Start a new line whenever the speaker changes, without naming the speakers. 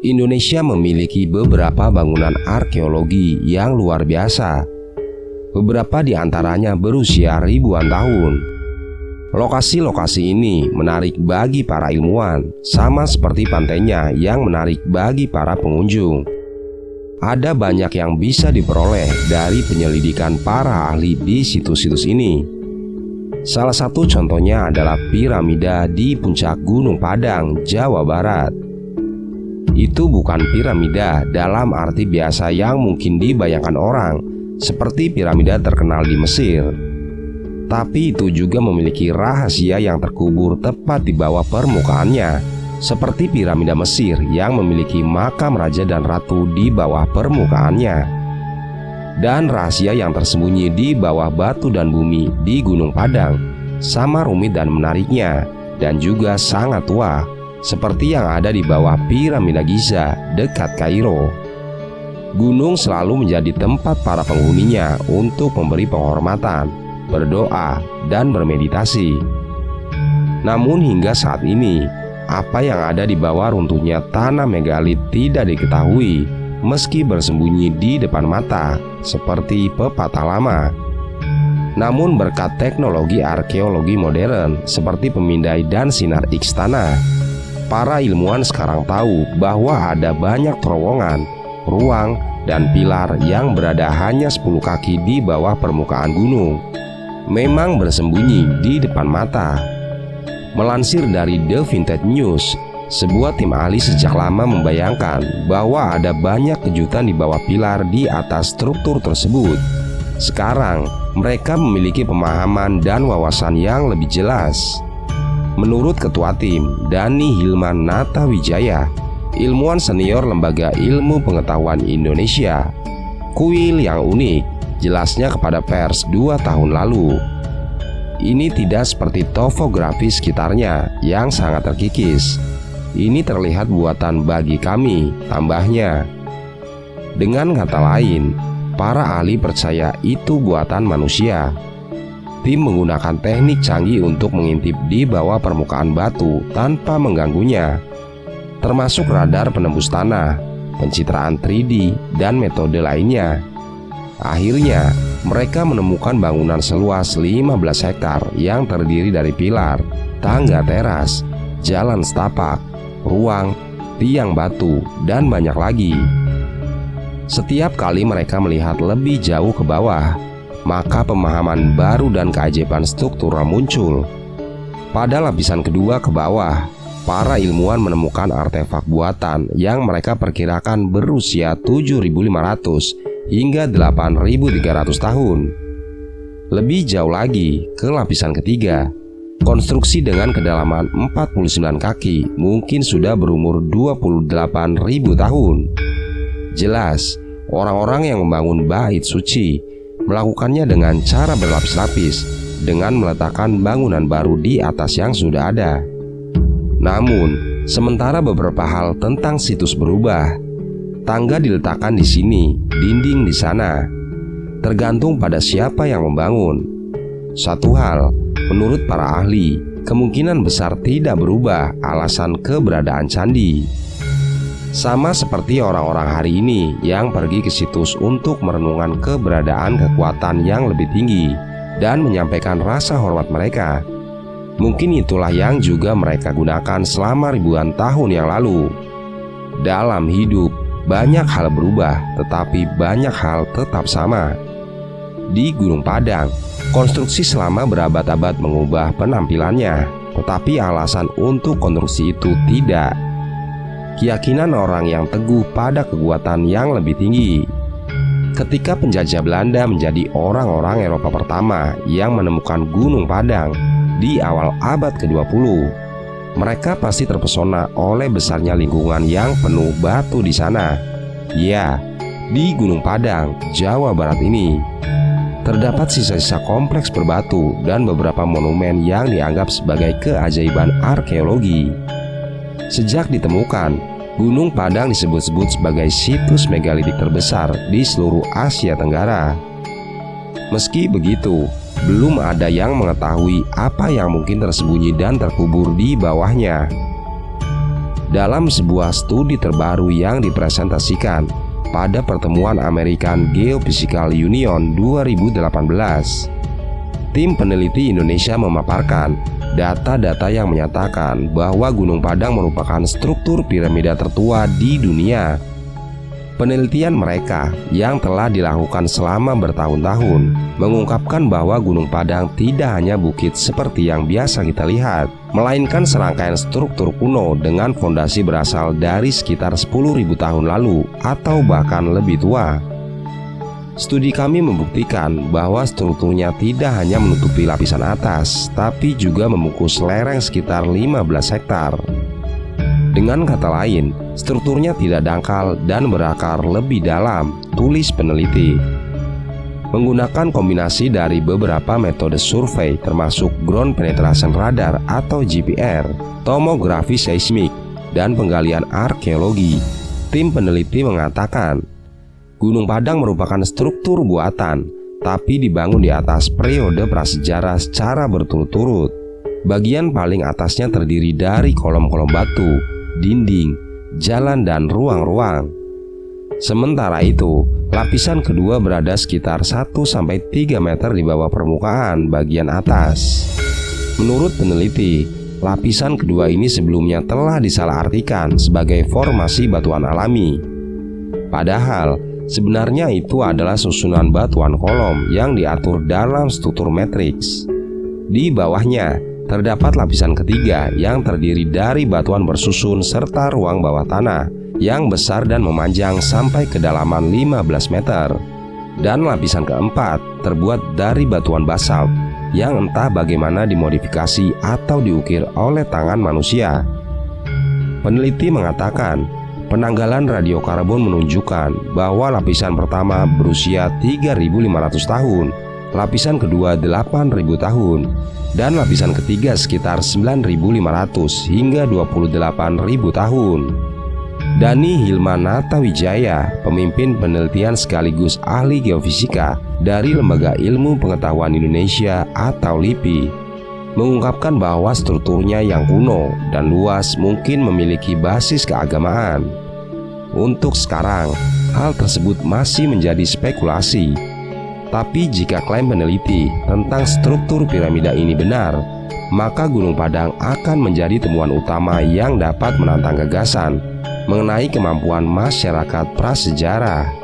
Indonesia memiliki beberapa bangunan arkeologi yang luar biasa. Beberapa di antaranya berusia ribuan tahun. Lokasi-lokasi ini menarik bagi para ilmuwan, sama seperti pantainya yang menarik bagi para pengunjung. Ada banyak yang bisa diperoleh dari penyelidikan para ahli di situs-situs ini. Salah satu contohnya adalah piramida di puncak Gunung Padang, Jawa Barat. Itu bukan piramida dalam arti biasa yang mungkin dibayangkan orang, seperti piramida terkenal di Mesir. Tapi itu juga memiliki rahasia yang terkubur tepat di bawah permukaannya, seperti piramida Mesir yang memiliki makam raja dan ratu di bawah permukaannya. Dan rahasia yang tersembunyi di bawah batu dan bumi di Gunung Padang sama rumit dan menariknya, dan juga sangat tua, seperti yang ada di bawah piramida Giza dekat Kairo. Gunung selalu menjadi tempat para penghuninya untuk memberi penghormatan, berdoa, dan bermeditasi. Namun hingga saat ini, apa yang ada di bawah runtuhnya tanah megalit tidak diketahui, meski bersembunyi di depan mata, seperti pepatah lama. Namun berkat teknologi arkeologi modern seperti pemindai dan sinar X tanah, para ilmuwan sekarang tahu bahwa ada banyak terowongan, ruang, dan pilar yang berada hanya 10 kaki di bawah permukaan gunung. Memang bersembunyi di depan mata. Melansir dari The Vintage News, sebuah tim ahli sejak lama membayangkan bahwa ada banyak kejutan di bawah pilar di atas struktur tersebut. Sekarang, mereka memiliki pemahaman dan wawasan yang lebih jelas. Menurut Ketua Tim, Dani Hilman Natawijaya, ilmuwan senior Lembaga Ilmu Pengetahuan Indonesia, kuil yang unik jelasnya kepada pers 2 tahun lalu. Ini tidak seperti topografi sekitarnya yang sangat terkikis. Ini terlihat buatan bagi kami, tambahnya. Dengan kata lain, para ahli percaya itu buatan manusia. Tim menggunakan teknik canggih untuk mengintip di bawah permukaan batu tanpa mengganggunya, termasuk radar penembus tanah, pencitraan 3D, dan metode lainnya. Akhirnya, mereka menemukan bangunan seluas 15 hektar yang terdiri dari pilar, tangga teras, jalan setapak, ruang, tiang batu, dan banyak lagi. Setiap kali mereka melihat lebih jauh ke bawah, maka pemahaman baru dan keajaiban struktural muncul. Pada lapisan kedua ke bawah, para ilmuwan menemukan artefak buatan yang mereka perkirakan berusia 7.500 hingga 8.300 tahun. Lebih jauh lagi, ke lapisan ketiga, konstruksi dengan kedalaman 49 kaki mungkin sudah berumur 28.000 tahun. Jelas, orang-orang yang membangun bait suci melakukannya dengan cara berlapis-lapis, dengan meletakkan bangunan baru di atas yang sudah ada. Namun, sementara beberapa hal tentang situs berubah. Tangga diletakkan di sini, dinding di sana. Tergantung pada siapa yang membangun. Satu hal, menurut para ahli, kemungkinan besar tidak berubah alasan keberadaan candi. Sama seperti orang-orang hari ini yang pergi ke situs untuk merenungkan keberadaan kekuatan yang lebih tinggi dan menyampaikan rasa hormat mereka. Mungkin itulah yang juga mereka gunakan selama ribuan tahun yang lalu. Dalam hidup, banyak hal berubah, tetapi banyak hal tetap sama. Di Gunung Padang, konstruksi selama berabad-abad mengubah penampilannya, tetapi alasan untuk konstruksi itu tidak. Keyakinan orang yang teguh pada kekuatan yang lebih tinggi. Ketika penjajah Belanda menjadi orang-orang Eropa pertama yang menemukan Gunung Padang di awal abad ke-20, mereka pasti terpesona oleh besarnya lingkungan yang penuh batu di sana. Ya, di Gunung Padang, Jawa Barat ini, terdapat sisa-sisa kompleks berbatu dan beberapa monumen yang dianggap sebagai keajaiban arkeologi. Sejak ditemukan, Gunung Padang disebut-sebut sebagai situs megalitik terbesar di seluruh Asia Tenggara. Meski begitu, belum ada yang mengetahui apa yang mungkin tersembunyi dan terkubur di bawahnya. dalam sebuah studi terbaru yang dipresentasikan pada pertemuan American Geophysical Union 2018. Tim peneliti Indonesia memaparkan data-data yang menyatakan bahwa Gunung Padang merupakan struktur piramida tertua di dunia. Penelitian mereka yang telah dilakukan selama bertahun-tahun mengungkapkan bahwa Gunung Padang tidak hanya bukit seperti yang biasa kita lihat, melainkan serangkaian struktur kuno dengan fondasi berasal dari sekitar 10.000 tahun lalu atau bahkan lebih tua. Studi kami membuktikan bahwa strukturnya tidak hanya menutupi lapisan atas, tapi juga membungkus lereng sekitar 15 hektar. Dengan kata lain, strukturnya tidak dangkal dan berakar lebih dalam, tulis peneliti. Menggunakan kombinasi dari beberapa metode survei termasuk Ground Penetration Radar atau GPR, tomografi seismik, dan penggalian arkeologi, tim peneliti mengatakan Gunung Padang merupakan struktur buatan, tapi dibangun di atas periode prasejarah secara berturut-turut. Bagian paling atasnya terdiri dari kolom-kolom batu, dinding, jalan, dan ruang-ruang. Sementara itu, lapisan kedua berada sekitar 1-3 meter di bawah permukaan bagian atas. Menurut peneliti, lapisan kedua ini sebelumnya telah disalahartikan sebagai formasi batuan alami. Padahal, sebenarnya itu adalah susunan batuan kolom yang diatur dalam struktur matriks. Di bawahnya, terdapat lapisan ketiga yang terdiri dari batuan bersusun serta ruang bawah tanah yang besar dan memanjang sampai kedalaman 15 meter. Dan lapisan keempat terbuat dari batuan basalt yang entah bagaimana dimodifikasi atau diukir oleh tangan manusia. Peneliti mengatakan penanggalan radiokarbon menunjukkan bahwa lapisan pertama berusia 3.500 tahun, lapisan kedua 8.000 tahun, dan lapisan ketiga sekitar 9.500 hingga 28.000 tahun. Dani Hilmanata Wijaya, pemimpin penelitian sekaligus ahli geofisika dari Lembaga Ilmu Pengetahuan Indonesia atau LIPI, mengungkapkan bahwa strukturnya yang kuno dan luas mungkin memiliki basis keagamaan. Untuk sekarang, hal tersebut masih menjadi spekulasi. Tapi jika klaim peneliti tentang struktur piramida ini benar, maka Gunung Padang akan menjadi temuan utama yang dapat menantang gagasan mengenai kemampuan masyarakat prasejarah.